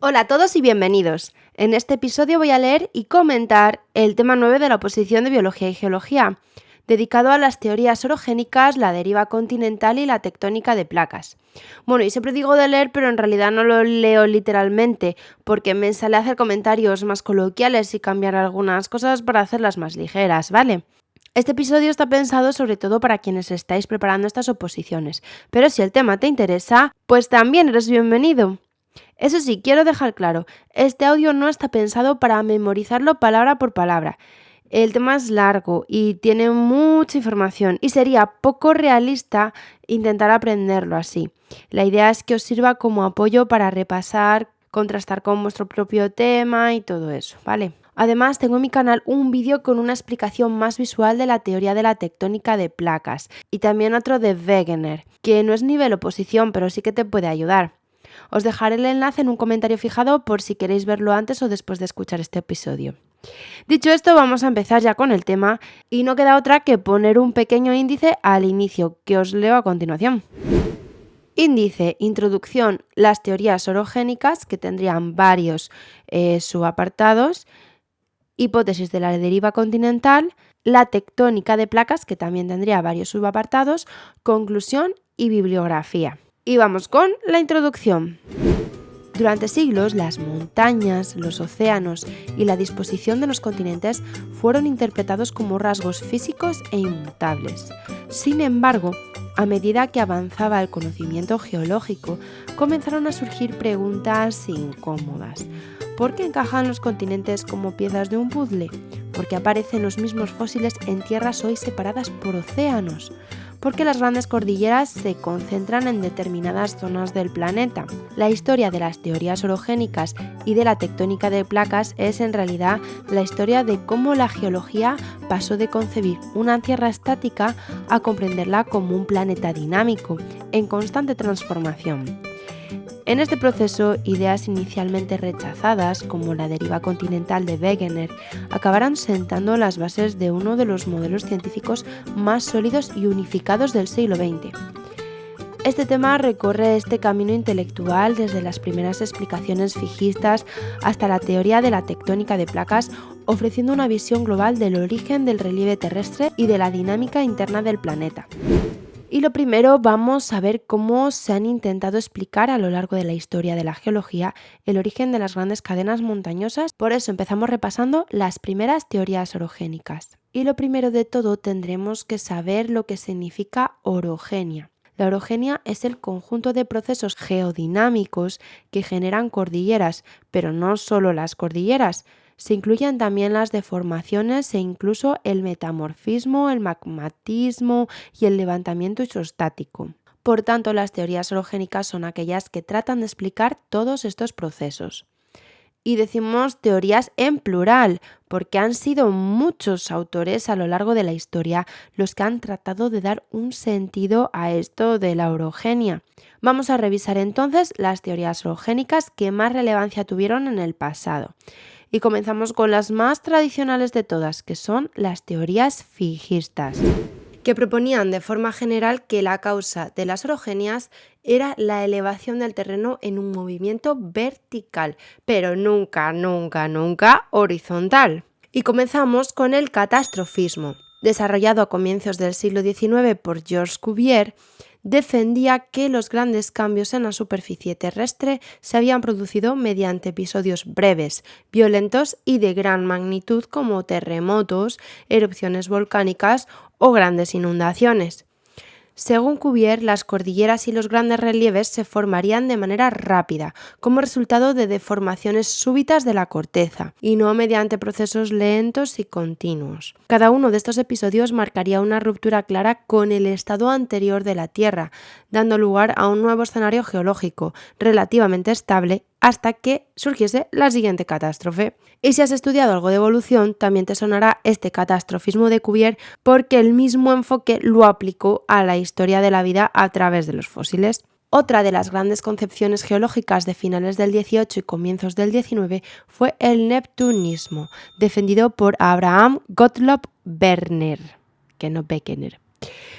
Hola a todos y bienvenidos. En este episodio voy a leer y comentar el tema 9 de la oposición de Biología y Geología, dedicado a las teorías orogénicas, la deriva continental y la tectónica de placas. Bueno, y siempre digo de leer, pero en realidad no lo leo literalmente, porque me sale hacer comentarios más coloquiales y cambiar algunas cosas para hacerlas más ligeras, ¿vale? Este episodio está pensado sobre todo para quienes estáis preparando estas oposiciones, pero si el tema te interesa, pues también eres bienvenido. Eso sí, quiero dejar claro, este audio no está pensado para memorizarlo palabra por palabra. El tema es largo y tiene mucha información y sería poco realista intentar aprenderlo así. La idea es que os sirva como apoyo para repasar, contrastar con vuestro propio tema y todo eso, ¿vale? Además, tengo en mi canal un vídeo con una explicación más visual de la teoría de la tectónica de placas y también otro de Wegener, que no es nivel oposición, pero sí que te puede ayudar. Os dejaré el enlace en un comentario fijado por si queréis verlo antes o después de escuchar este episodio. Dicho esto, vamos a empezar ya con el tema y no queda otra que poner un pequeño índice al inicio, que os leo a continuación. Índice, introducción, las teorías orogénicas, que tendrían varios subapartados, hipótesis de la deriva continental, la tectónica de placas, que también tendría varios subapartados, conclusión y bibliografía. Y vamos con la introducción. Durante siglos, las montañas, los océanos y la disposición de los continentes fueron interpretados como rasgos físicos e inmutables. Sin embargo, a medida que avanzaba el conocimiento geológico, comenzaron a surgir preguntas incómodas. ¿Por qué encajan los continentes como piezas de un puzzle? ¿Por qué aparecen los mismos fósiles en tierras hoy separadas por océanos? ¿Por qué las grandes cordilleras se concentran en determinadas zonas del planeta? La historia de las teorías orogénicas y de la tectónica de placas es en realidad la historia de cómo la geología pasó de concebir una tierra estática a comprenderla como un planeta dinámico, en constante transformación. En este proceso, ideas inicialmente rechazadas, como la deriva continental de Wegener, acabaron sentando las bases de uno de los modelos científicos más sólidos y unificados del siglo XX. Este tema recorre este camino intelectual desde las primeras explicaciones fijistas hasta la teoría de la tectónica de placas, ofreciendo una visión global del origen del relieve terrestre y de la dinámica interna del planeta. Y lo primero, vamos a ver cómo se han intentado explicar a lo largo de la historia de la geología el origen de las grandes cadenas montañosas. Por eso empezamos repasando las primeras teorías orogénicas. Y lo primero de todo, tendremos que saber lo que significa orogenia. La orogenia es el conjunto de procesos geodinámicos que generan cordilleras, pero no solo las cordilleras. Se incluyen también las deformaciones e incluso el metamorfismo, el magmatismo y el levantamiento isostático. Por tanto, las teorías orogénicas son aquellas que tratan de explicar todos estos procesos. Y decimos teorías en plural, porque han sido muchos autores a lo largo de la historia los que han tratado de dar un sentido a esto de la orogenia. Vamos a revisar entonces las teorías orogénicas que más relevancia tuvieron en el pasado. Y comenzamos con las más tradicionales de todas, que son las teorías fijistas, que proponían de forma general que la causa de las orogenias era la elevación del terreno en un movimiento vertical, pero nunca horizontal. Y comenzamos con el catastrofismo, desarrollado a comienzos del siglo XIX por Georges Cuvier. Defendía que los grandes cambios en la superficie terrestre se habían producido mediante episodios breves, violentos y de gran magnitud como terremotos, erupciones volcánicas o grandes inundaciones. Según Cuvier, las cordilleras y los grandes relieves se formarían de manera rápida, como resultado de deformaciones súbitas de la corteza, y no mediante procesos lentos y continuos. Cada uno de estos episodios marcaría una ruptura clara con el estado anterior de la Tierra, dando lugar a un nuevo escenario geológico, relativamente estable, hasta que surgiese la siguiente catástrofe. Y si has estudiado algo de evolución, también te sonará este catastrofismo de Cuvier, porque el mismo enfoque lo aplicó a la historia de la vida a través de los fósiles. Otra de las grandes concepciones geológicas de finales del XVIII y comienzos del XIX fue el neptunismo, defendido por Abraham Gottlob Werner, que no Wegener.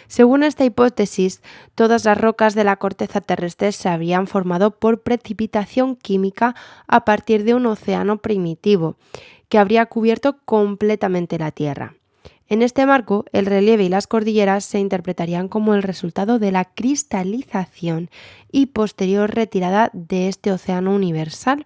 Según esta hipótesis, todas las rocas de la corteza terrestre se habrían formado por precipitación química a partir de un océano primitivo, que habría cubierto completamente la Tierra. En este marco, el relieve y las cordilleras se interpretarían como el resultado de la cristalización y posterior retirada de este océano universal,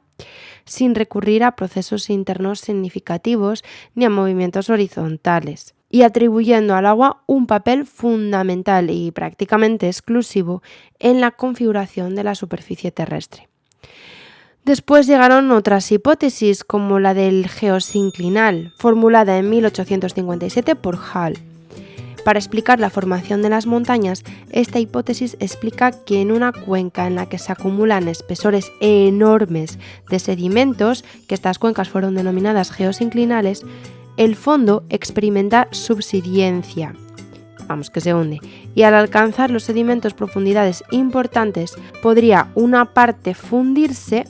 sin recurrir a procesos internos significativos ni a movimientos horizontales, y atribuyendo al agua un papel fundamental y prácticamente exclusivo en la configuración de la superficie terrestre. Después llegaron otras hipótesis, como la del geosinclinal, formulada en 1857 por Hall. Para explicar la formación de las montañas, esta hipótesis explica que en una cuenca en la que se acumulan espesores enormes de sedimentos, que estas cuencas fueron denominadas geosinclinales, el fondo experimenta subsidencia, que se hunde, y al alcanzar los sedimentos profundidades importantes, podría una parte fundirse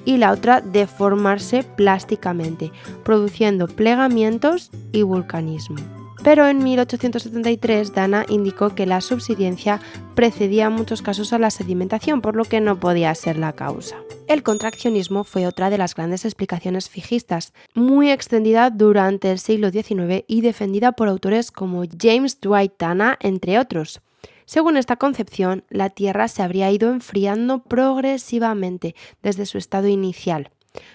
y la otra deformarse plásticamente, produciendo plegamientos y vulcanismo. Pero en 1873 Dana indicó que la subsidencia precedía en muchos casos a la sedimentación, por lo que no podía ser la causa. El contraccionismo fue otra de las grandes explicaciones fijistas, muy extendida durante el siglo XIX y defendida por autores como James Dwight Dana, entre otros. Según esta concepción, la Tierra se habría ido enfriando progresivamente desde su estado inicial,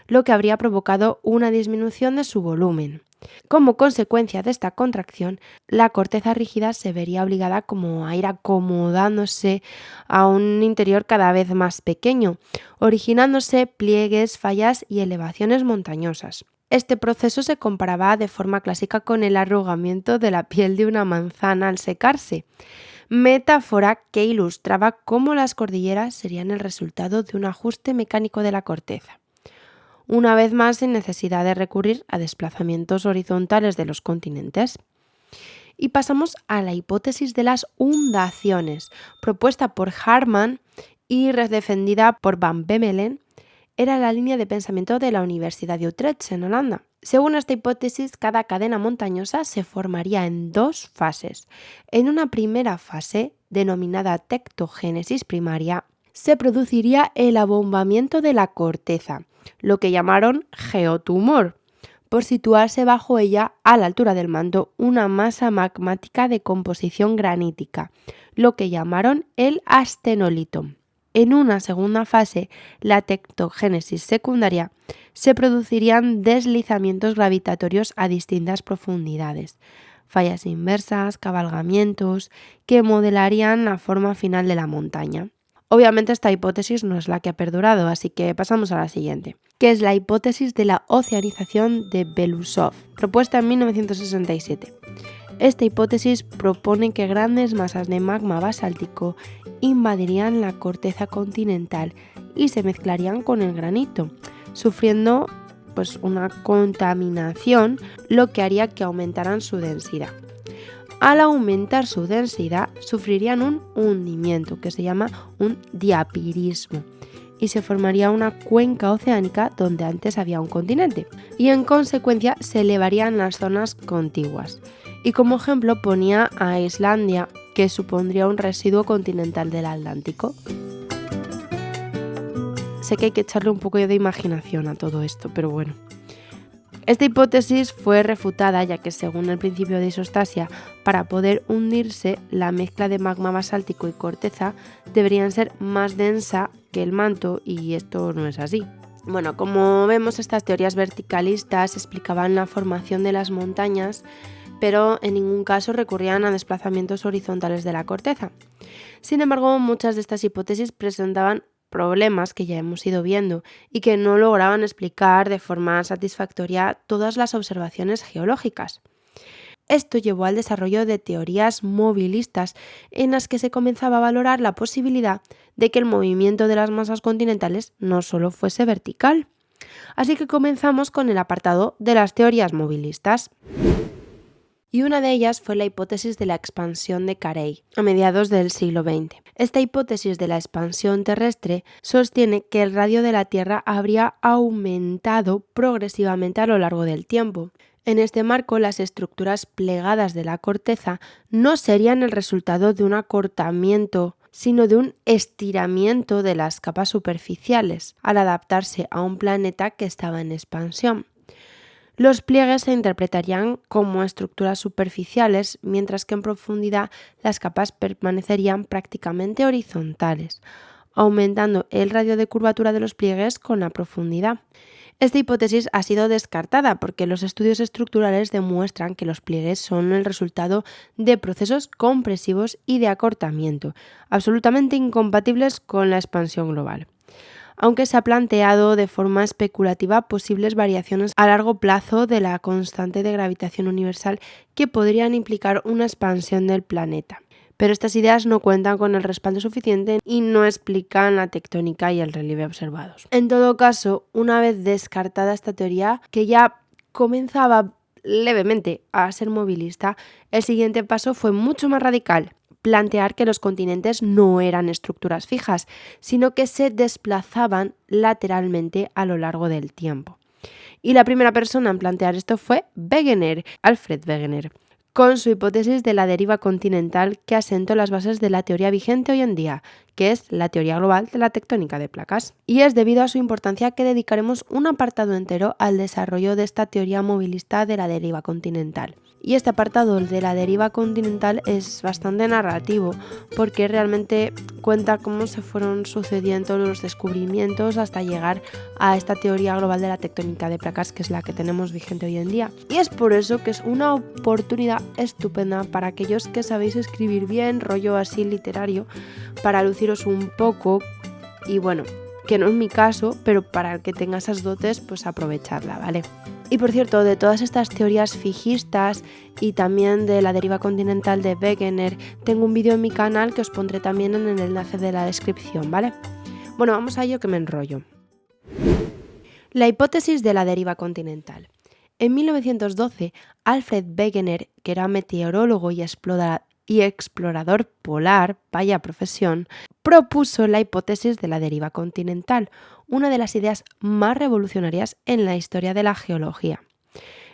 lo que habría provocado una disminución de su volumen. Como consecuencia de esta contracción, la corteza rígida se vería obligada como a ir acomodándose a un interior cada vez más pequeño, originándose pliegues, fallas y elevaciones montañosas. Este proceso se comparaba de forma clásica con el arrugamiento de la piel de una manzana al secarse, metáfora que ilustraba cómo las cordilleras serían el resultado de un ajuste mecánico de la corteza. Una vez más sin necesidad de recurrir a desplazamientos horizontales de los continentes. Y pasamos a la hipótesis de las hundaciones, propuesta por Harman y redefendida por Van Bemmelen. Era la línea de pensamiento de la Universidad de Utrecht, en Holanda. Según esta hipótesis, cada cadena montañosa se formaría en dos fases. En una primera fase, denominada tectogénesis primaria, se produciría el abombamiento de la corteza, lo que llamaron geotumor, por situarse bajo ella, a la altura del manto, una masa magmática de composición granítica, lo que llamaron el astenolito. En una segunda fase, la tectogénesis secundaria, se producirían deslizamientos gravitatorios a distintas profundidades, fallas inversas, cabalgamientos, que modelarían la forma final de la montaña. Obviamente esta hipótesis no es la que ha perdurado, así que pasamos a la siguiente, que es la hipótesis de la oceanización de Belousov, propuesta en 1967. Esta hipótesis propone que grandes masas de magma basáltico invadirían la corteza continental y se mezclarían con el granito, sufriendo una contaminación, lo que haría que aumentaran su densidad. Al aumentar su densidad, sufrirían un hundimiento, que se llama un diapirismo, y se formaría una cuenca oceánica donde antes había un continente, y en consecuencia se elevarían las zonas contiguas. Y como ejemplo ponía a Islandia, que supondría un residuo continental del Atlántico. Sé que hay que echarle un poco de imaginación a todo esto, pero bueno. Esta hipótesis fue refutada, ya que según el principio de isostasia, para poder hundirse, la mezcla de magma basáltico y corteza deberían ser más densa que el manto, y esto no es así. Bueno, como vemos, estas teorías verticalistas explicaban la formación de las montañas, pero en ningún caso recurrían a desplazamientos horizontales de la corteza. Sin embargo, muchas de estas hipótesis presentaban problemas que ya hemos ido viendo y que no lograban explicar de forma satisfactoria todas las observaciones geológicas. Esto llevó al desarrollo de teorías movilistas en las que se comenzaba a valorar la posibilidad de que el movimiento de las masas continentales no solo fuese vertical. Así que comenzamos con el apartado de las teorías movilistas. Y una de ellas fue la hipótesis de la expansión de Carey, a mediados del siglo XX. Esta hipótesis de la expansión terrestre sostiene que el radio de la Tierra habría aumentado progresivamente a lo largo del tiempo. En este marco, las estructuras plegadas de la corteza no serían el resultado de un acortamiento, sino de un estiramiento de las capas superficiales, al adaptarse a un planeta que estaba en expansión. Los pliegues se interpretarían como estructuras superficiales, mientras que en profundidad las capas permanecerían prácticamente horizontales, aumentando el radio de curvatura de los pliegues con la profundidad. Esta hipótesis ha sido descartada porque los estudios estructurales demuestran que los pliegues son el resultado de procesos compresivos y de acortamiento, absolutamente incompatibles con la expansión global. Aunque se ha planteado de forma especulativa posibles variaciones a largo plazo de la constante de gravitación universal que podrían implicar una expansión del planeta. Pero estas ideas no cuentan con el respaldo suficiente y no explican la tectónica y el relieve observados. En todo caso, una vez descartada esta teoría, que ya comenzaba levemente a ser movilista, el siguiente paso fue mucho más radical: plantear que los continentes no eran estructuras fijas, sino que se desplazaban lateralmente a lo largo del tiempo. Y la primera persona en plantear esto fue Wegener, Alfred Wegener, con su hipótesis de la deriva continental que asentó las bases de la teoría vigente hoy en día, que es la teoría global de la tectónica de placas. Y es debido a su importancia que dedicaremos un apartado entero al desarrollo de esta teoría movilista de la deriva continental. Y este apartado de la deriva continental es bastante narrativo porque realmente cuenta cómo se fueron sucediendo los descubrimientos hasta llegar a esta teoría global de la tectónica de placas, que es la que tenemos vigente hoy en día. Y es por eso que es una oportunidad estupenda para aquellos que sabéis escribir bien, rollo así literario, para luciros un poco. Y bueno, que no es mi caso, pero para el que tenga esas dotes, pues aprovecharla, ¿vale? Y por cierto, de todas estas teorías fijistas y también de la deriva continental de Wegener, tengo un vídeo en mi canal que os pondré también en el enlace de la descripción, ¿vale? Bueno, vamos a ello que me enrollo. La hipótesis de la deriva continental. En 1912, Alfred Wegener, que era meteorólogo y explorador polar, vaya profesión, propuso la hipótesis de la deriva continental, una de las ideas más revolucionarias en la historia de la geología.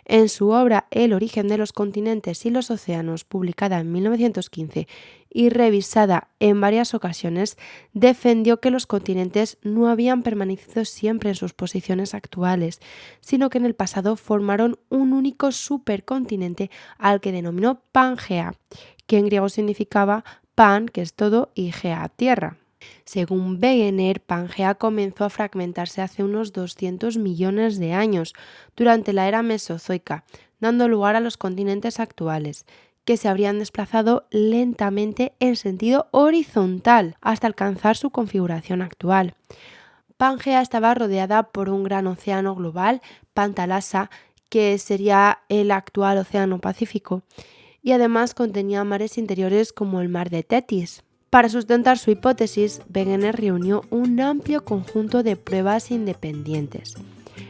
En su obra El origen de los continentes y los océanos, publicada en 1915 y revisada en varias ocasiones, defendió que los continentes no habían permanecido siempre en sus posiciones actuales, sino que en el pasado formaron un único supercontinente al que denominó Pangea, que en griego significaba pan, que es todo, y gea, tierra. Según Wegener, Pangea comenzó a fragmentarse hace unos 200 millones de años, durante la era mesozoica, dando lugar a los continentes actuales, que se habrían desplazado lentamente en sentido horizontal hasta alcanzar su configuración actual. Pangea estaba rodeada por un gran océano global, Pantalasa, que sería el actual Océano Pacífico, y además contenía mares interiores como el mar de Tetis. Para sustentar su hipótesis, Wegener reunió un amplio conjunto de pruebas independientes.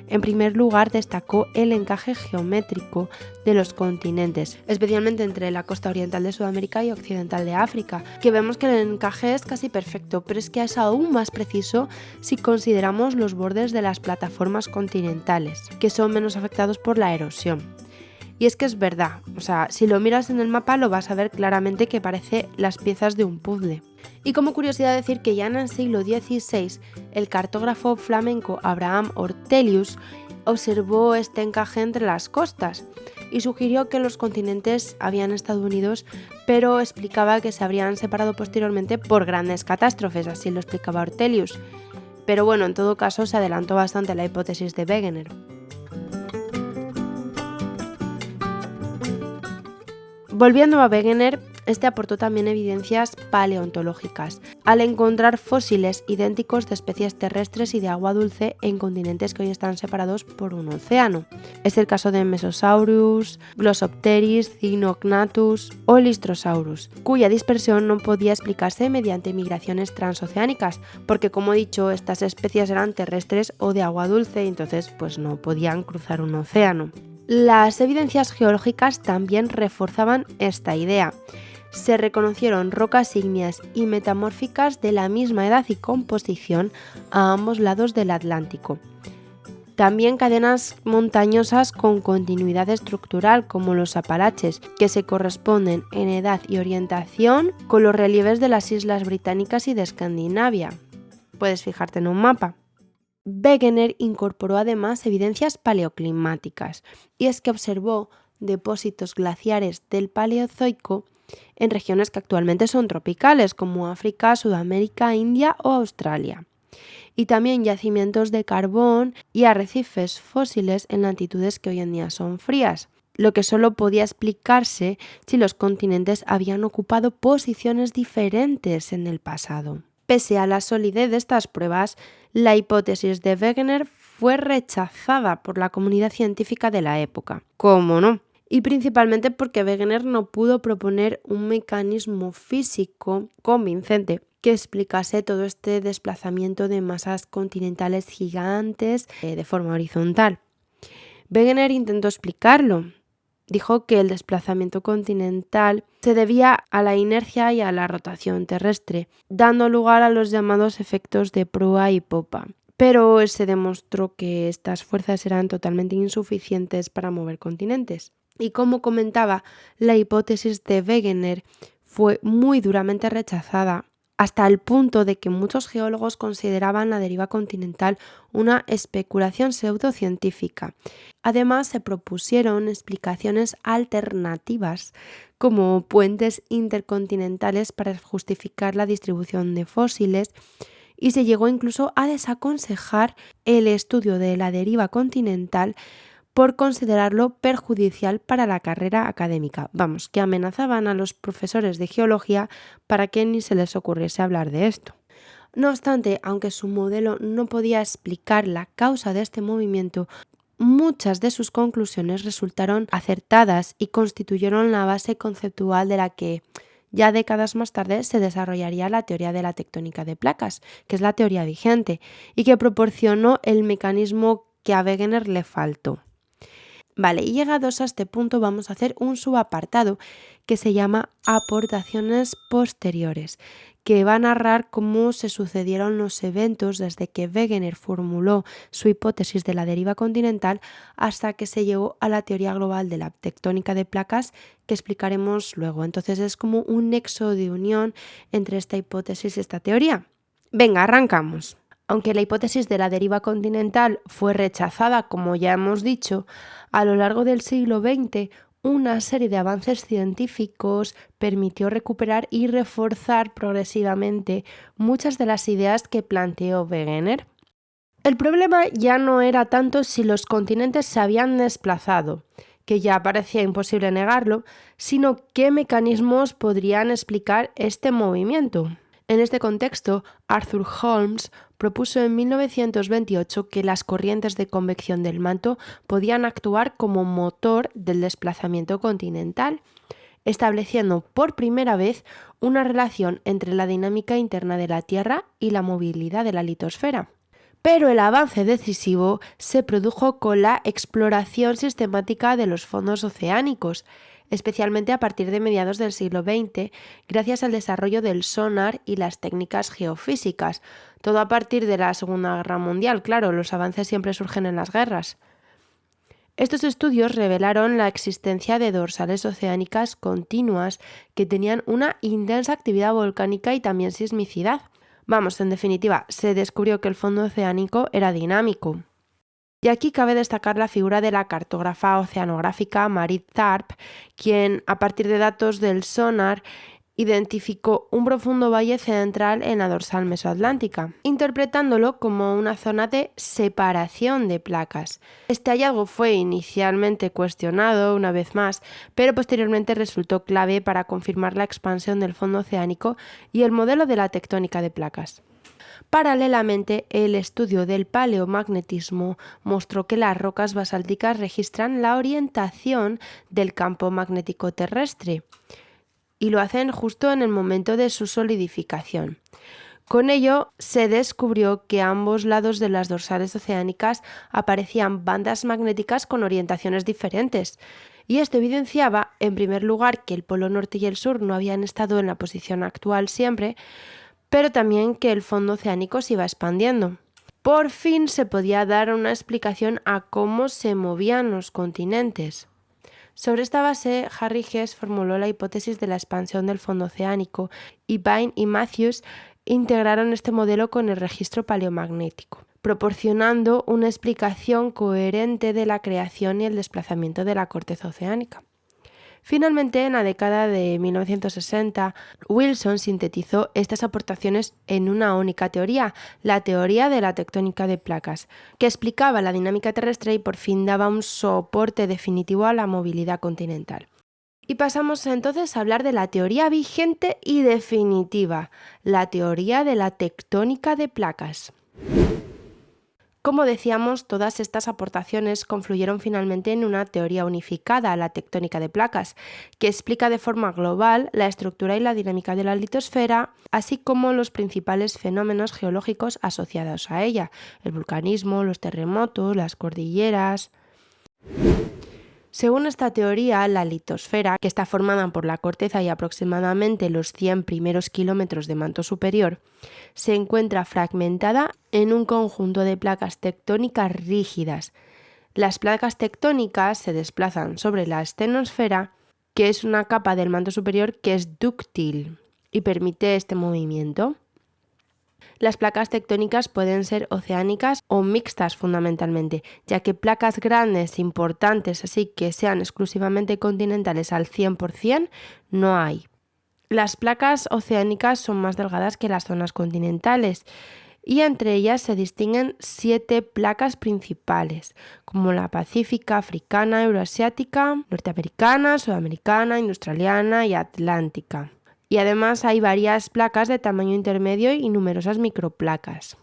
En primer lugar, destacó el encaje geométrico de los continentes, especialmente entre la costa oriental de Sudamérica y occidental de África, que vemos que el encaje es casi perfecto, pero es que es aún más preciso si consideramos los bordes de las plataformas continentales, que son menos afectados por la erosión. Y es que es verdad, o sea, si lo miras en el mapa lo vas a ver claramente que parece las piezas de un puzzle. Y como curiosidad decir que ya en el siglo XVI el cartógrafo flamenco Abraham Ortelius observó este encaje entre las costas y sugirió que los continentes habían estado unidos, pero explicaba que se habrían separado posteriormente por grandes catástrofes, así lo explicaba Ortelius. Pero bueno, en todo caso se adelantó bastante a la hipótesis de Wegener. Volviendo a Wegener, este aportó también evidencias paleontológicas, al encontrar fósiles idénticos de especies terrestres y de agua dulce en continentes que hoy están separados por un océano. Es el caso de Mesosaurus, Glossopteris, Cygnognathus o Lystrosaurus, cuya dispersión no podía explicarse mediante migraciones transoceánicas, porque como he dicho, estas especies eran terrestres o de agua dulce y entonces pues no podían cruzar un océano. Las evidencias geológicas también reforzaban esta idea. Se reconocieron rocas ígneas y metamórficas de la misma edad y composición a ambos lados del Atlántico. También cadenas montañosas con continuidad estructural, como los Apalaches, que se corresponden en edad y orientación con los relieves de las islas británicas y de Escandinavia. Puedes fijarte en un mapa. Wegener incorporó además evidencias paleoclimáticas, y es que observó depósitos glaciares del Paleozoico en regiones que actualmente son tropicales, como África, Sudamérica, India o Australia, y también yacimientos de carbón y arrecifes fósiles en latitudes que hoy en día son frías, lo que solo podía explicarse si los continentes habían ocupado posiciones diferentes en el pasado. Pese a la solidez de estas pruebas, la hipótesis de Wegener fue rechazada por la comunidad científica de la época. ¿Cómo no? Y principalmente porque Wegener no pudo proponer un mecanismo físico convincente que explicase todo este desplazamiento de masas continentales gigantes de forma horizontal. Wegener intentó explicarlo. Dijo que el desplazamiento continental se debía a la inercia y a la rotación terrestre, dando lugar a los llamados efectos de proa y popa. Pero se demostró que estas fuerzas eran totalmente insuficientes para mover continentes. Y como comentaba, la hipótesis de Wegener fue muy duramente rechazada, hasta el punto de que muchos geólogos consideraban la deriva continental una especulación pseudocientífica. Además, se propusieron explicaciones alternativas, como puentes intercontinentales para justificar la distribución de fósiles, y se llegó incluso a desaconsejar el estudio de la deriva continental por considerarlo perjudicial para la carrera académica. Vamos, que amenazaban a los profesores de geología para que ni se les ocurriese hablar de esto. No obstante, aunque su modelo no podía explicar la causa de este movimiento, muchas de sus conclusiones resultaron acertadas y constituyeron la base conceptual de la que ya décadas más tarde se desarrollaría la teoría de la tectónica de placas, que es la teoría vigente, y que proporcionó el mecanismo que a Wegener le faltó. Vale, y llegados a este punto vamos a hacer un subapartado que se llama aportaciones posteriores, que va a narrar cómo se sucedieron los eventos desde que Wegener formuló su hipótesis de la deriva continental hasta que se llegó a la teoría global de la tectónica de placas, que explicaremos luego. Entonces es como un nexo de unión entre esta hipótesis y esta teoría. Venga, arrancamos. Aunque la hipótesis de la deriva continental fue rechazada, como ya hemos dicho, a lo largo del siglo XX, una serie de avances científicos permitió recuperar y reforzar progresivamente muchas de las ideas que planteó Wegener. El problema ya no era tanto si los continentes se habían desplazado, que ya parecía imposible negarlo, sino qué mecanismos podrían explicar este movimiento. En este contexto, Arthur Holmes propuso en 1928 que las corrientes de convección del manto podían actuar como motor del desplazamiento continental, estableciendo por primera vez una relación entre la dinámica interna de la Tierra y la movilidad de la litosfera. Pero el avance decisivo se produjo con la exploración sistemática de los fondos oceánicos, especialmente a partir de mediados del siglo XX, gracias al desarrollo del sonar y las técnicas geofísicas. Todo a partir de la Segunda Guerra Mundial, claro, los avances siempre surgen en las guerras. Estos estudios revelaron la existencia de dorsales oceánicas continuas que tenían una intensa actividad volcánica y también sismicidad. Vamos, en definitiva, se descubrió que el fondo oceánico era dinámico. Y aquí cabe destacar la figura de la cartógrafa oceanográfica Marit Tharp, quien, a partir de datos del sonar, identificó un profundo valle central en la dorsal mesoatlántica, interpretándolo como una zona de separación de placas. Este hallazgo fue inicialmente cuestionado una vez más, pero posteriormente resultó clave para confirmar la expansión del fondo oceánico y el modelo de la tectónica de placas. Paralelamente, el estudio del paleomagnetismo mostró que las rocas basálticas registran la orientación del campo magnético terrestre y lo hacen justo en el momento de su solidificación. Con ello, se descubrió que a ambos lados de las dorsales oceánicas aparecían bandas magnéticas con orientaciones diferentes. Y esto evidenciaba, en primer lugar, que el polo norte y el sur no habían estado en la posición actual siempre, pero también que el fondo oceánico se iba expandiendo. por fin se podía dar una explicación a cómo se movían los continentes. Sobre esta base, Harry Hess formuló la hipótesis de la expansión del fondo oceánico y Vine y Matthews integraron este modelo con el registro paleomagnético, proporcionando una explicación coherente de la creación y el desplazamiento de la corteza oceánica. Finalmente, en la década de 1960, Wilson sintetizó estas aportaciones en una única teoría, la teoría de la tectónica de placas, que explicaba la dinámica terrestre y por fin daba un soporte definitivo a la movilidad continental. Y pasamos entonces a hablar de la teoría vigente y definitiva, la teoría de la tectónica de placas. Como decíamos, todas estas aportaciones confluyeron finalmente en una teoría unificada, la tectónica de placas, que explica de forma global la estructura y la dinámica de la litosfera, así como los principales fenómenos geológicos asociados a ella, el vulcanismo, los terremotos, las cordilleras. Según esta teoría, la litosfera, que está formada por la corteza y aproximadamente los 100 primeros kilómetros de manto superior, se encuentra fragmentada en un conjunto de placas tectónicas rígidas. Las placas tectónicas se desplazan sobre la estenosfera, que es una capa del manto superior que es dúctil y permite este movimiento. Las placas tectónicas pueden ser oceánicas o mixtas fundamentalmente, ya que placas grandes, importantes, así que sean exclusivamente continentales al 100%, no hay. Las placas oceánicas son más delgadas que las zonas continentales y entre ellas se distinguen 7 placas principales, como la pacífica, africana, euroasiática, norteamericana, sudamericana, australiana y atlántica. Y además hay varias placas de tamaño intermedio y numerosas microplacas.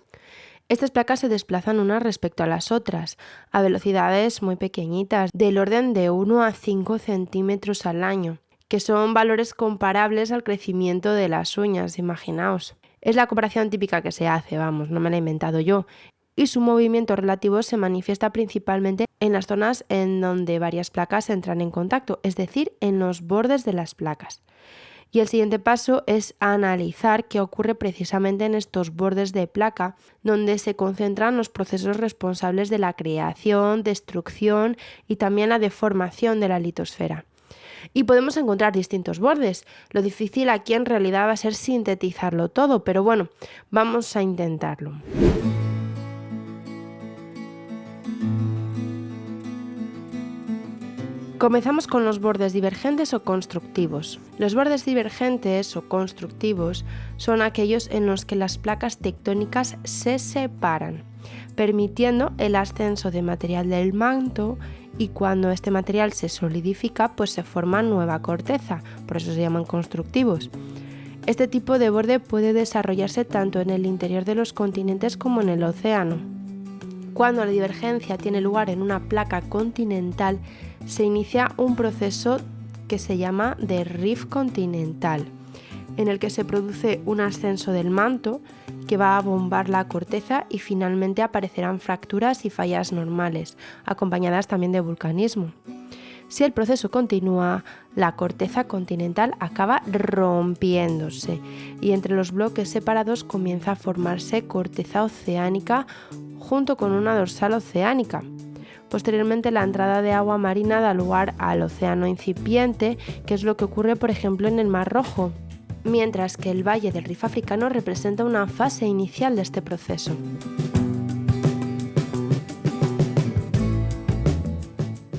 Estas placas se desplazan unas respecto a las otras, a velocidades muy pequeñitas, del orden de 1 a 5 centímetros al año, que son valores comparables al crecimiento de las uñas, imaginaos. Es la comparación típica que se hace, vamos, no me la he inventado yo. Y su movimiento relativo se manifiesta principalmente en las zonas en donde varias placas entran en contacto, es decir, en los bordes de las placas. Y el siguiente paso es analizar qué ocurre precisamente en estos bordes de placa, donde se concentran los procesos responsables de la creación, destrucción y también la deformación de la litosfera. Y podemos encontrar distintos bordes. Lo difícil aquí en realidad va a ser sintetizarlo todo, pero bueno, vamos a intentarlo. Comenzamos con los bordes divergentes o constructivos. Los bordes divergentes o constructivos son aquellos en los que las placas tectónicas se separan, permitiendo el ascenso de material del manto y cuando este material se solidifica, pues se forma nueva corteza, por eso se llaman constructivos. Este tipo de borde puede desarrollarse tanto en el interior de los continentes como en el océano. Cuando la divergencia tiene lugar en una placa continental, se inicia un proceso que se llama de rift continental, en el que se produce un ascenso del manto que va a bombar la corteza y finalmente aparecerán fracturas y fallas normales, acompañadas también de vulcanismo. Si el proceso continúa, la corteza continental acaba rompiéndose y entre los bloques separados comienza a formarse corteza oceánica junto con una dorsal oceánica. Posteriormente, la entrada de agua marina da lugar al océano incipiente, que es lo que ocurre, por ejemplo, en el Mar Rojo, mientras que el Valle del Rif africano representa una fase inicial de este proceso.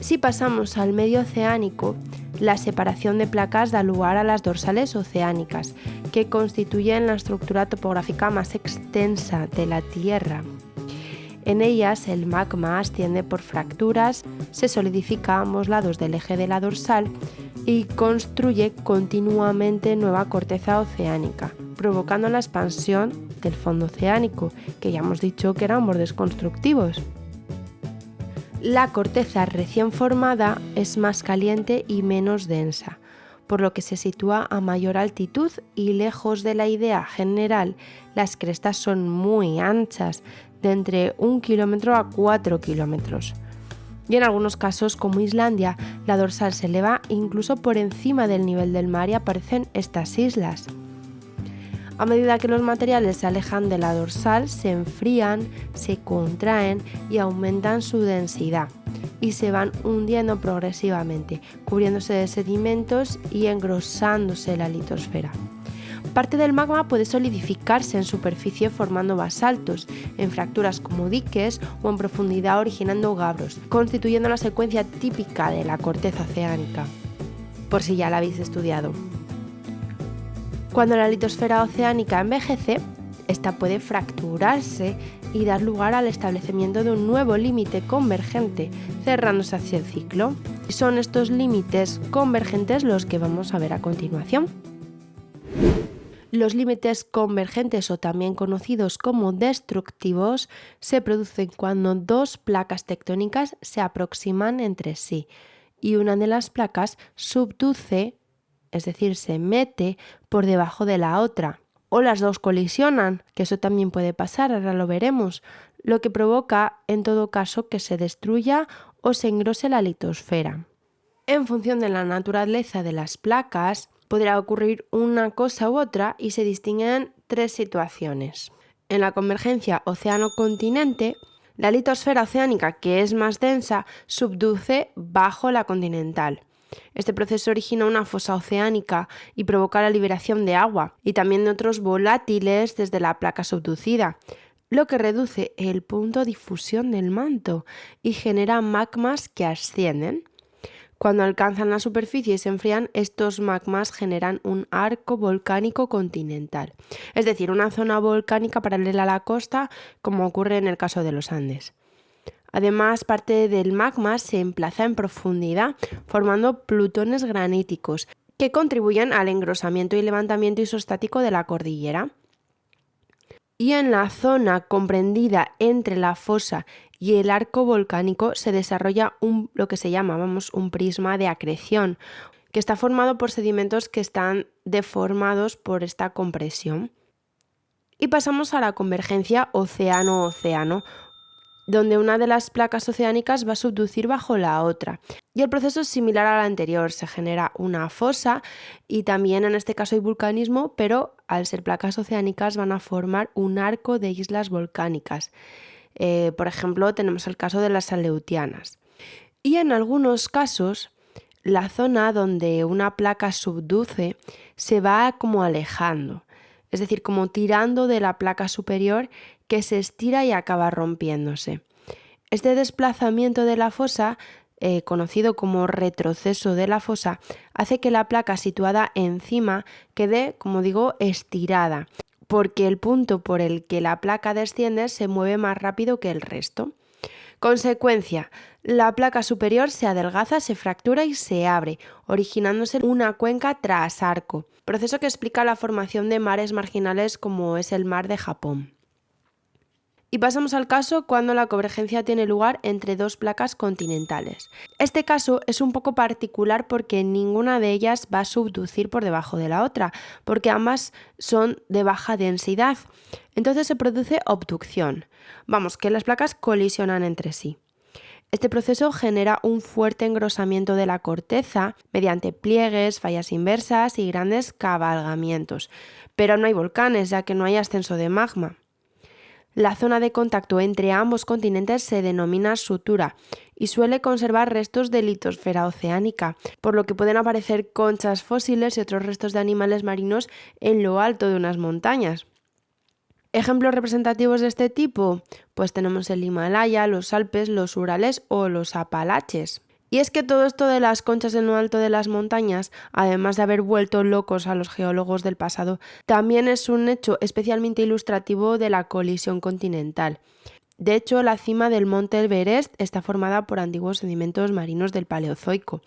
Si pasamos al medio oceánico, la separación de placas da lugar a las dorsales oceánicas, que constituyen la estructura topográfica más extensa de la Tierra. En ellas el magma asciende por fracturas, se solidifica a ambos lados del eje de la dorsal y construye continuamente nueva corteza oceánica, provocando la expansión del fondo oceánico, que ya hemos dicho que eran bordes constructivos. La corteza recién formada es más caliente y menos densa, por lo que se sitúa a mayor altitud y lejos de la idea general, las crestas son muy anchas, de entre 1 kilómetro a 4 kilómetros. Y en algunos casos, como Islandia, la dorsal se eleva incluso por encima del nivel del mar y aparecen estas islas. A medida que los materiales se alejan de la dorsal, se enfrían, se contraen y aumentan su densidad y se van hundiendo progresivamente, cubriéndose de sedimentos y engrosándose la litosfera. Parte del magma puede solidificarse en superficie formando basaltos, en fracturas como diques o en profundidad originando gabros, constituyendo la secuencia típica de la corteza oceánica, por si ya la habéis estudiado. Cuando la litosfera oceánica envejece, esta puede fracturarse y dar lugar al establecimiento de un nuevo límite convergente, cerrándose hacia el ciclo. Y son estos límites convergentes los que vamos a ver a continuación. Los límites convergentes, o también conocidos como destructivos, se producen cuando dos placas tectónicas se aproximan entre sí y una de las placas subduce, es decir, se mete por debajo de la otra. O las dos colisionan, que eso también puede pasar, ahora lo veremos, lo que provoca en todo caso que se destruya o se engrose la litosfera. En función de la naturaleza de las placas, podrá ocurrir una cosa u otra y se distinguen tres situaciones. En la convergencia océano-continente, la litosfera oceánica, que es más densa, subduce bajo la continental. Este proceso origina una fosa oceánica y provoca la liberación de agua y también de otros volátiles desde la placa subducida, lo que reduce el punto de difusión del manto y genera magmas que ascienden. Cuando alcanzan la superficie y se enfrían, estos magmas generan un arco volcánico continental, es decir, una zona volcánica paralela a la costa, como ocurre en el caso de los Andes. Además, parte del magma se emplaza en profundidad, formando plutones graníticos, que contribuyen al engrosamiento y levantamiento isostático de la cordillera. Y en la zona comprendida entre la fosa y el arco volcánico se desarrolla lo que se llama un prisma de acreción, que está formado por sedimentos que están deformados por esta compresión. Y pasamos a la convergencia océano-océano, donde una de las placas oceánicas va a subducir bajo la otra. Y el proceso es similar al anterior, se genera una fosa y también en este caso hay vulcanismo, pero al ser placas oceánicas van a formar un arco de islas volcánicas. Por ejemplo, tenemos el caso de las Aleutianas. Y en algunos casos, la zona donde una placa subduce se va como alejando, es decir, como tirando de la placa superior que se estira y acaba rompiéndose. Este desplazamiento de la fosa, conocido como retroceso de la fosa, hace que la placa situada encima quede, como digo, estirada, porque el punto por el que la placa desciende se mueve más rápido que el resto. Consecuencia, la placa superior se adelgaza, se fractura y se abre, originándose una cuenca tras arco, proceso que explica la formación de mares marginales como es el mar de Japón. Y pasamos al caso cuando la convergencia tiene lugar entre dos placas continentales. Este caso es un poco particular porque ninguna de ellas va a subducir por debajo de la otra, porque ambas son de baja densidad. Entonces se produce obducción. Que las placas colisionan entre sí. Este proceso genera un fuerte engrosamiento de la corteza mediante pliegues, fallas inversas y grandes cabalgamientos. Pero no hay volcanes, ya que no hay ascenso de magma. La zona de contacto entre ambos continentes se denomina sutura y suele conservar restos de litosfera oceánica, por lo que pueden aparecer conchas fósiles y otros restos de animales marinos en lo alto de unas montañas. Ejemplos representativos de este tipo, pues tenemos el Himalaya, los Alpes, los Urales o los Apalaches. Y es que todo esto de las conchas en lo alto de las montañas, además de haber vuelto locos a los geólogos del pasado, también es un hecho especialmente ilustrativo de la colisión continental. De hecho, la cima del monte Everest está formada por antiguos sedimentos marinos del Paleozoico,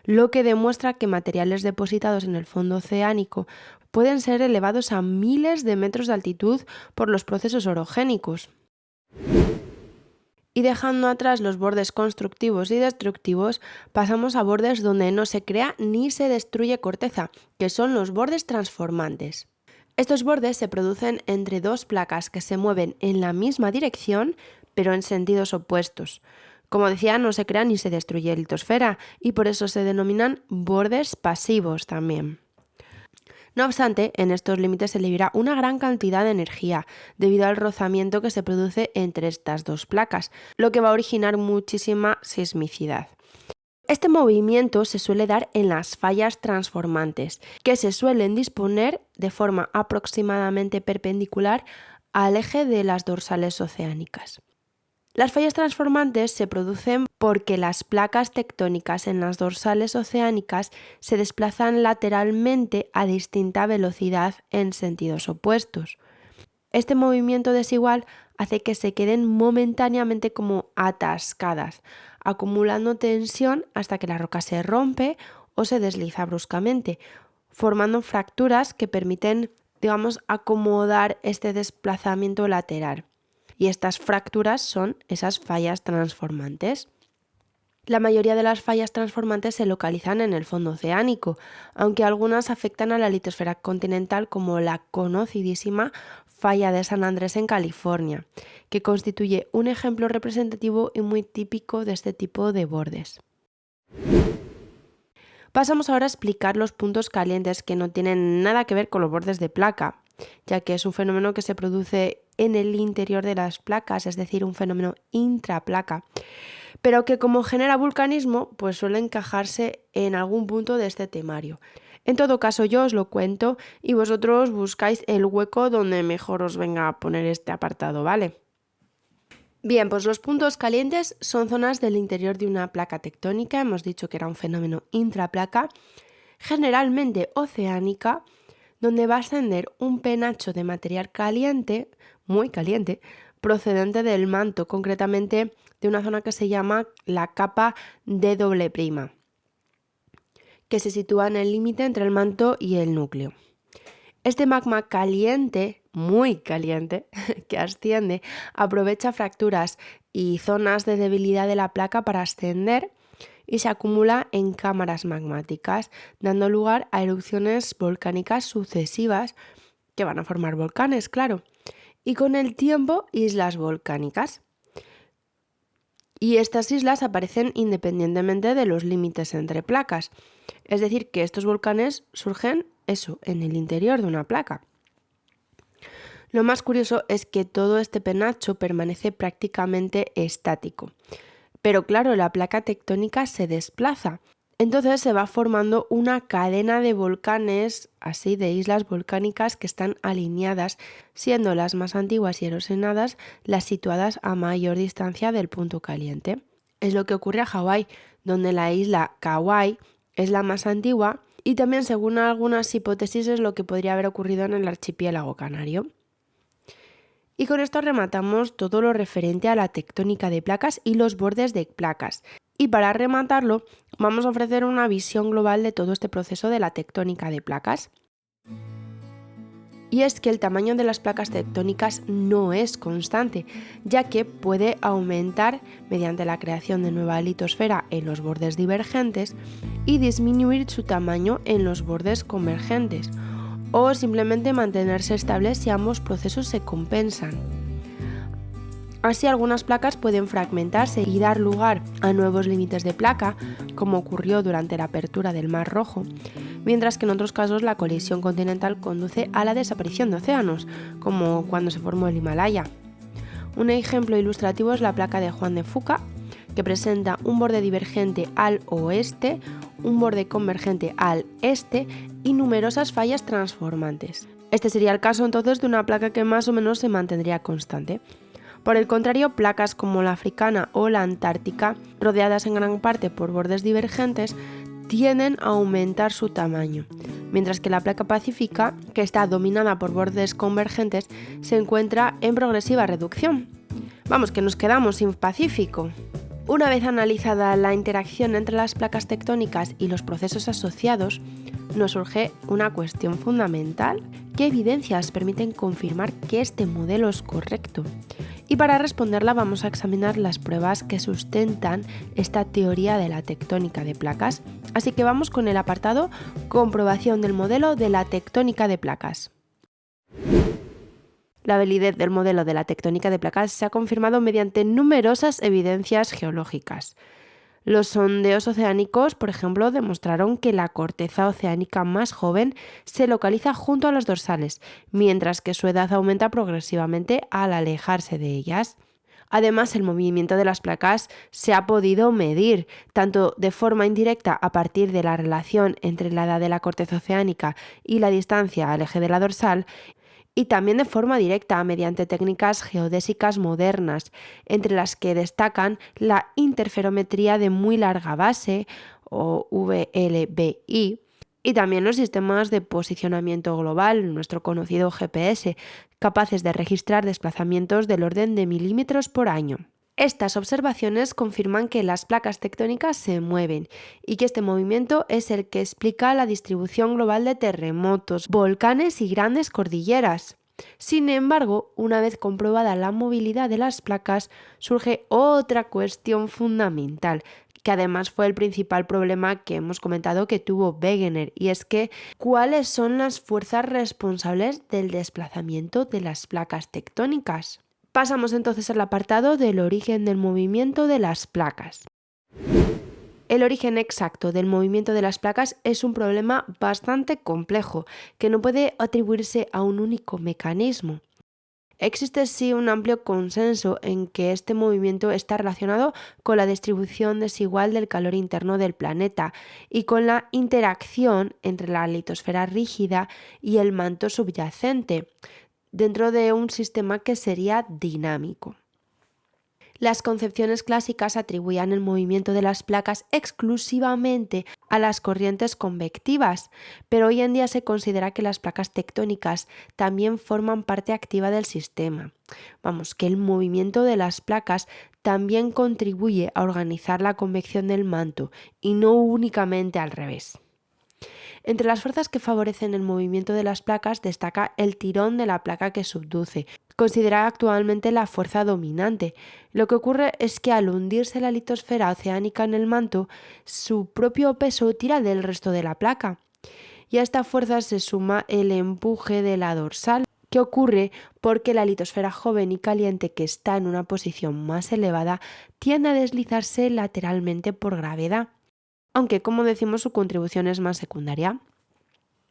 lo que demuestra que materiales depositados en el fondo oceánico pueden ser elevados a miles de metros de altitud por los procesos orogénicos. Y dejando atrás los bordes constructivos y destructivos, pasamos a bordes donde no se crea ni se destruye corteza, que son los bordes transformantes. Estos bordes se producen entre dos placas que se mueven en la misma dirección, pero en sentidos opuestos. Como decía, no se crea ni se destruye litosfera y por eso se denominan bordes pasivos también. No obstante, en estos límites se libera una gran cantidad de energía debido al rozamiento que se produce entre estas dos placas, lo que va a originar muchísima sismicidad. Este movimiento se suele dar en las fallas transformantes, que se suelen disponer de forma aproximadamente perpendicular al eje de las dorsales oceánicas. Las fallas transformantes se producen porque las placas tectónicas en las dorsales oceánicas se desplazan lateralmente a distinta velocidad en sentidos opuestos. Este movimiento desigual hace que se queden momentáneamente como atascadas, acumulando tensión hasta que la roca se rompe o se desliza bruscamente, formando fracturas que permiten, acomodar este desplazamiento lateral. Y estas fracturas son esas fallas transformantes. La mayoría de las fallas transformantes se localizan en el fondo oceánico, aunque algunas afectan a la litosfera continental, como la conocidísima falla de San Andrés en California, que constituye un ejemplo representativo y muy típico de este tipo de bordes. Pasamos ahora a explicar los puntos calientes, que no tienen nada que ver con los bordes de placa, ya que es un fenómeno que se produce en el interior de las placas, es decir, un fenómeno intraplaca, pero que como genera vulcanismo, pues suele encajarse en algún punto de este temario. En todo caso, yo os lo cuento y vosotros buscáis el hueco donde mejor os venga a poner este apartado, ¿vale? Bien, pues los puntos calientes son zonas del interior de una placa tectónica, hemos dicho que era un fenómeno intraplaca, generalmente oceánica, donde va a ascender un penacho de material caliente, muy caliente, procedente del manto, concretamente de una zona que se llama la capa D', que se sitúa en el límite entre el manto y el núcleo. Este magma caliente, muy caliente, que asciende, aprovecha fracturas y zonas de debilidad de la placa para ascender y se acumula en cámaras magmáticas, dando lugar a erupciones volcánicas sucesivas que van a formar volcanes, claro, y con el tiempo islas volcánicas. Y estas islas aparecen independientemente de los límites entre placas, es decir, que estos volcanes surgen en el interior de una placa. Lo más curioso es que todo este penacho permanece prácticamente estático. Pero claro, la placa tectónica se desplaza. Entonces se va formando una cadena de volcanes, así de islas volcánicas que están alineadas, siendo las más antiguas y erosionadas las situadas a mayor distancia del punto caliente. Es lo que ocurre a Hawái, donde la isla Kauai es la más antigua y también, según algunas hipótesis, es lo que podría haber ocurrido en el archipiélago canario. Y con esto rematamos todo lo referente a la tectónica de placas y los bordes de placas. Y para rematarlo, vamos a ofrecer una visión global de todo este proceso de la tectónica de placas. Y es que el tamaño de las placas tectónicas no es constante, ya que puede aumentar mediante la creación de nueva litosfera en los bordes divergentes y disminuir su tamaño en los bordes convergentes, o simplemente mantenerse estable si ambos procesos se compensan. Así, algunas placas pueden fragmentarse y dar lugar a nuevos límites de placa, como ocurrió durante la apertura del Mar Rojo, mientras que en otros casos la colisión continental conduce a la desaparición de océanos, como cuando se formó el Himalaya. Un ejemplo ilustrativo es la placa de Juan de Fuca, que presenta un borde divergente al oeste, un borde convergente al este y numerosas fallas transformantes. Este sería el caso entonces de una placa que más o menos se mantendría constante. Por el contrario, placas como la africana o la antártica, rodeadas en gran parte por bordes divergentes, tienden a aumentar su tamaño, mientras que la placa pacífica, que está dominada por bordes convergentes, se encuentra en progresiva reducción. Vamos, que nos quedamos sin Pacífico. Una vez analizada la interacción entre las placas tectónicas y los procesos asociados, nos surge una cuestión fundamental: ¿qué evidencias permiten confirmar que este modelo es correcto? Y para responderla vamos a examinar las pruebas que sustentan esta teoría de la tectónica de placas. Así que vamos con el apartado Comprobación del modelo de la tectónica de placas. La validez del modelo de la tectónica de placas se ha confirmado mediante numerosas evidencias geológicas. Los sondeos oceánicos, por ejemplo, demostraron que la corteza oceánica más joven se localiza junto a las dorsales, mientras que su edad aumenta progresivamente al alejarse de ellas. Además, el movimiento de las placas se ha podido medir, tanto de forma indirecta a partir de la relación entre la edad de la corteza oceánica y la distancia al eje de la dorsal, y también de forma directa mediante técnicas geodésicas modernas, entre las que destacan la interferometría de muy larga base, o VLBI, y también los sistemas de posicionamiento global, nuestro conocido GPS, capaces de registrar desplazamientos del orden de milímetros por año. Estas observaciones confirman que las placas tectónicas se mueven y que este movimiento es el que explica la distribución global de terremotos, volcanes y grandes cordilleras. Sin embargo, una vez comprobada la movilidad de las placas, surge otra cuestión fundamental, que además fue el principal problema que hemos comentado que tuvo Wegener, y es que ¿cuáles son las fuerzas responsables del desplazamiento de las placas tectónicas? Pasamos entonces al apartado del origen del movimiento de las placas. El origen exacto del movimiento de las placas es un problema bastante complejo, que no puede atribuirse a un único mecanismo. Existe sí un amplio consenso en que este movimiento está relacionado con la distribución desigual del calor interno del planeta y con la interacción entre la litosfera rígida y el manto subyacente, dentro de un sistema que sería dinámico. Las concepciones clásicas atribuían el movimiento de las placas exclusivamente a las corrientes convectivas, pero hoy en día se considera que las placas tectónicas también forman parte activa del sistema. Que el movimiento de las placas también contribuye a organizar la convección del manto y no únicamente al revés. Entre las fuerzas que favorecen el movimiento de las placas destaca el tirón de la placa que subduce, considerada actualmente la fuerza dominante. Lo que ocurre es que al hundirse la litosfera oceánica en el manto, su propio peso tira del resto de la placa. Y a esta fuerza se suma el empuje de la dorsal, que ocurre porque la litosfera joven y caliente, que está en una posición más elevada, tiende a deslizarse lateralmente por gravedad, aunque como decimos su contribución es más secundaria.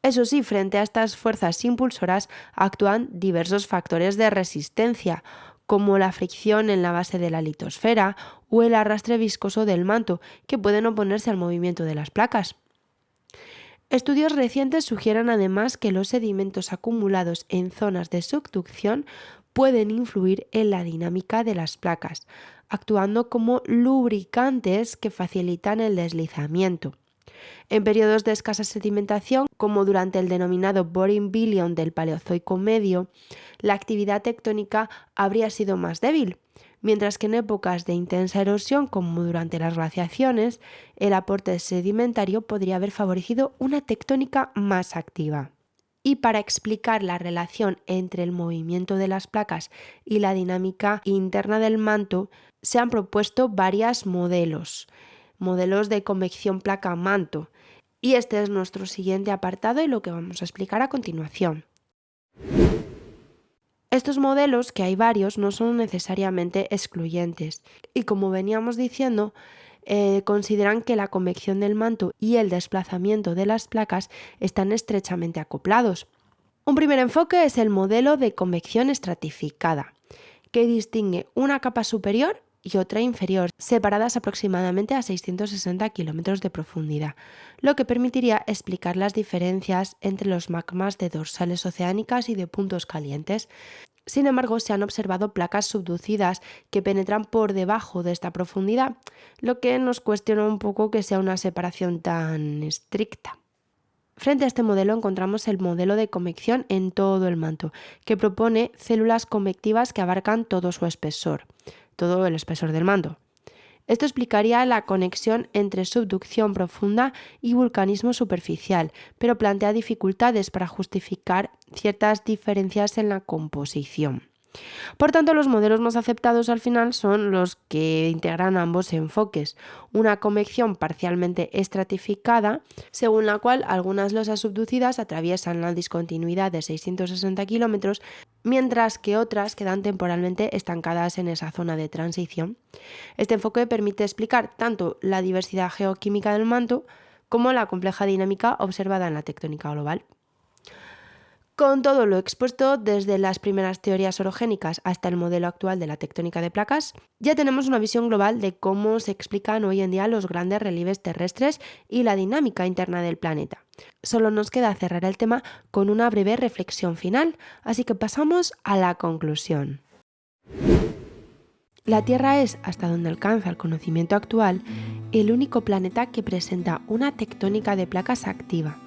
Eso sí, frente a estas fuerzas impulsoras actúan diversos factores de resistencia, como la fricción en la base de la litosfera o el arrastre viscoso del manto, que pueden oponerse al movimiento de las placas. Estudios recientes sugieren además que los sedimentos acumulados en zonas de subducción pueden influir en la dinámica de las placas, actuando como lubricantes que facilitan el deslizamiento. En periodos de escasa sedimentación, como durante el denominado Boring Billion del Paleozoico medio, la actividad tectónica habría sido más débil, mientras que en épocas de intensa erosión, como durante las glaciaciones, el aporte sedimentario podría haber favorecido una tectónica más activa. Y para explicar la relación entre el movimiento de las placas y la dinámica interna del manto, se han propuesto varios modelos de convección placa-manto. Y este es nuestro siguiente apartado y lo que vamos a explicar a continuación. Estos modelos, que hay varios, no son necesariamente excluyentes y, como veníamos diciendo, consideran que la convección del manto y el desplazamiento de las placas están estrechamente acoplados. Un primer enfoque es el modelo de convección estratificada, que distingue una capa superior y otra inferior, separadas aproximadamente a 660 kilómetros de profundidad, lo que permitiría explicar las diferencias entre los magmas de dorsales oceánicas y de puntos calientes. Sin embargo, se han observado placas subducidas que penetran por debajo de esta profundidad, lo que nos cuestiona un poco que sea una separación tan estricta. Frente a este modelo encontramos el modelo de convección en todo el manto, que propone células convectivas que abarcan todo su espesor, todo el espesor del manto. Esto explicaría la conexión entre subducción profunda y vulcanismo superficial, pero plantea dificultades para justificar ciertas diferencias en la composición. Por tanto, los modelos más aceptados al final son los que integran ambos enfoques. Una convección parcialmente estratificada, según la cual algunas losas subducidas atraviesan la discontinuidad de 660 kilómetros, mientras que otras quedan temporalmente estancadas en esa zona de transición. Este enfoque permite explicar tanto la diversidad geoquímica del manto como la compleja dinámica observada en la tectónica global. Con todo lo expuesto, desde las primeras teorías orogénicas hasta el modelo actual de la tectónica de placas, ya tenemos una visión global de cómo se explican hoy en día los grandes relieves terrestres y la dinámica interna del planeta. Solo nos queda cerrar el tema con una breve reflexión final, así que pasamos a la conclusión. La Tierra es, hasta donde alcanza el conocimiento actual, el único planeta que presenta una tectónica de placas activa,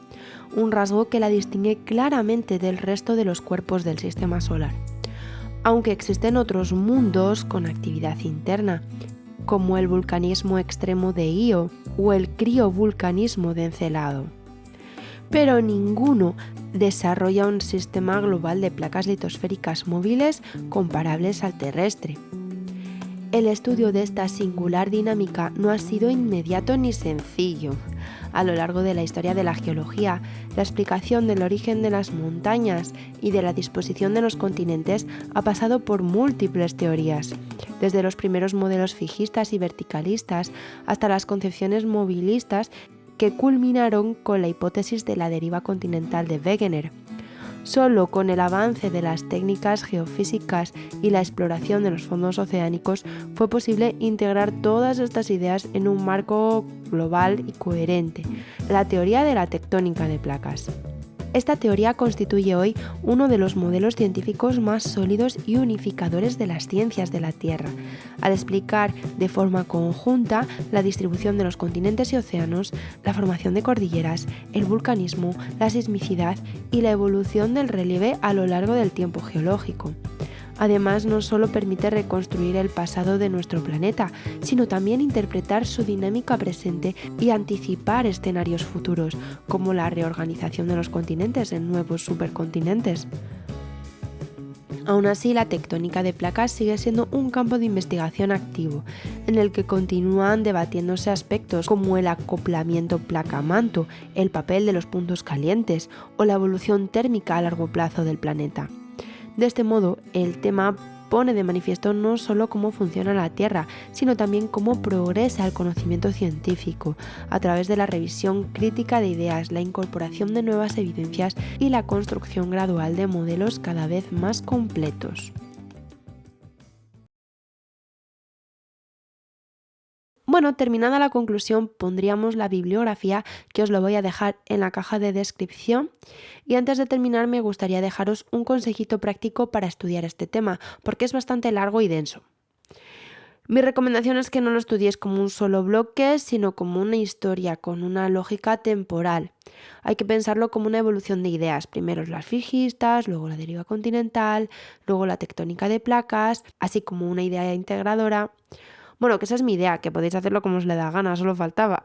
un rasgo que la distingue claramente del resto de los cuerpos del sistema solar. Aunque existen otros mundos con actividad interna, como el vulcanismo extremo de Io o el criovulcanismo de Encelado. Pero ninguno desarrolla un sistema global de placas litosféricas móviles comparables al terrestre. El estudio de esta singular dinámica no ha sido inmediato ni sencillo. A lo largo de la historia de la geología, la explicación del origen de las montañas y de la disposición de los continentes ha pasado por múltiples teorías, desde los primeros modelos fijistas y verticalistas hasta las concepciones movilistas que culminaron con la hipótesis de la deriva continental de Wegener. Solo con el avance de las técnicas geofísicas y la exploración de los fondos oceánicos fue posible integrar todas estas ideas en un marco global y coherente, la teoría de la tectónica de placas. Esta teoría constituye hoy uno de los modelos científicos más sólidos y unificadores de las ciencias de la Tierra, al explicar de forma conjunta la distribución de los continentes y océanos, la formación de cordilleras, el vulcanismo, la sismicidad y la evolución del relieve a lo largo del tiempo geológico. Además, no solo permite reconstruir el pasado de nuestro planeta, sino también interpretar su dinámica presente y anticipar escenarios futuros, como la reorganización de los continentes en nuevos supercontinentes. Aún así, la tectónica de placas sigue siendo un campo de investigación activo, en el que continúan debatiéndose aspectos como el acoplamiento placa-manto, el papel de los puntos calientes o la evolución térmica a largo plazo del planeta. De este modo, el tema pone de manifiesto no solo cómo funciona la Tierra, sino también cómo progresa el conocimiento científico, a través de la revisión crítica de ideas, la incorporación de nuevas evidencias y la construcción gradual de modelos cada vez más completos. Bueno, terminada la conclusión, pondríamos la bibliografía, que os lo voy a dejar en la caja de descripción. Y antes de terminar, me gustaría dejaros un consejito práctico para estudiar este tema, porque es bastante largo y denso. Mi recomendación es que no lo estudiéis como un solo bloque, sino como una historia con una lógica temporal. Hay que pensarlo como una evolución de ideas, primero las fijistas, luego la deriva continental, luego la tectónica de placas, así como una idea integradora. Bueno, que esa es mi idea, que podéis hacerlo como os le da gana, solo faltaba.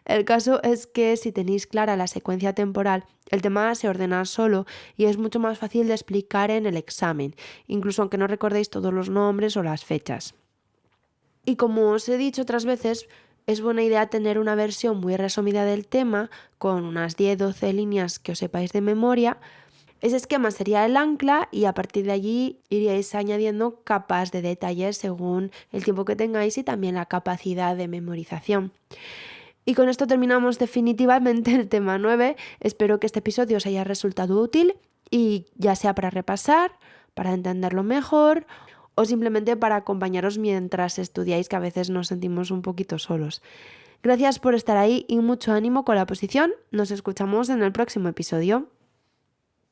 El caso es que si tenéis clara la secuencia temporal, el tema se ordena solo y es mucho más fácil de explicar en el examen, incluso aunque no recordéis todos los nombres o las fechas. Y como os he dicho otras veces, es buena idea tener una versión muy resumida del tema, con unas 10-12 líneas que os sepáis de memoria. Ese esquema sería el ancla y a partir de allí iríais añadiendo capas de detalles según el tiempo que tengáis y también la capacidad de memorización. Y con esto terminamos definitivamente el tema 9. Espero que este episodio os haya resultado útil y ya sea para repasar, para entenderlo mejor o simplemente para acompañaros mientras estudiáis, que a veces nos sentimos un poquito solos. Gracias por estar ahí y mucho ánimo con la oposición. Nos escuchamos en el próximo episodio.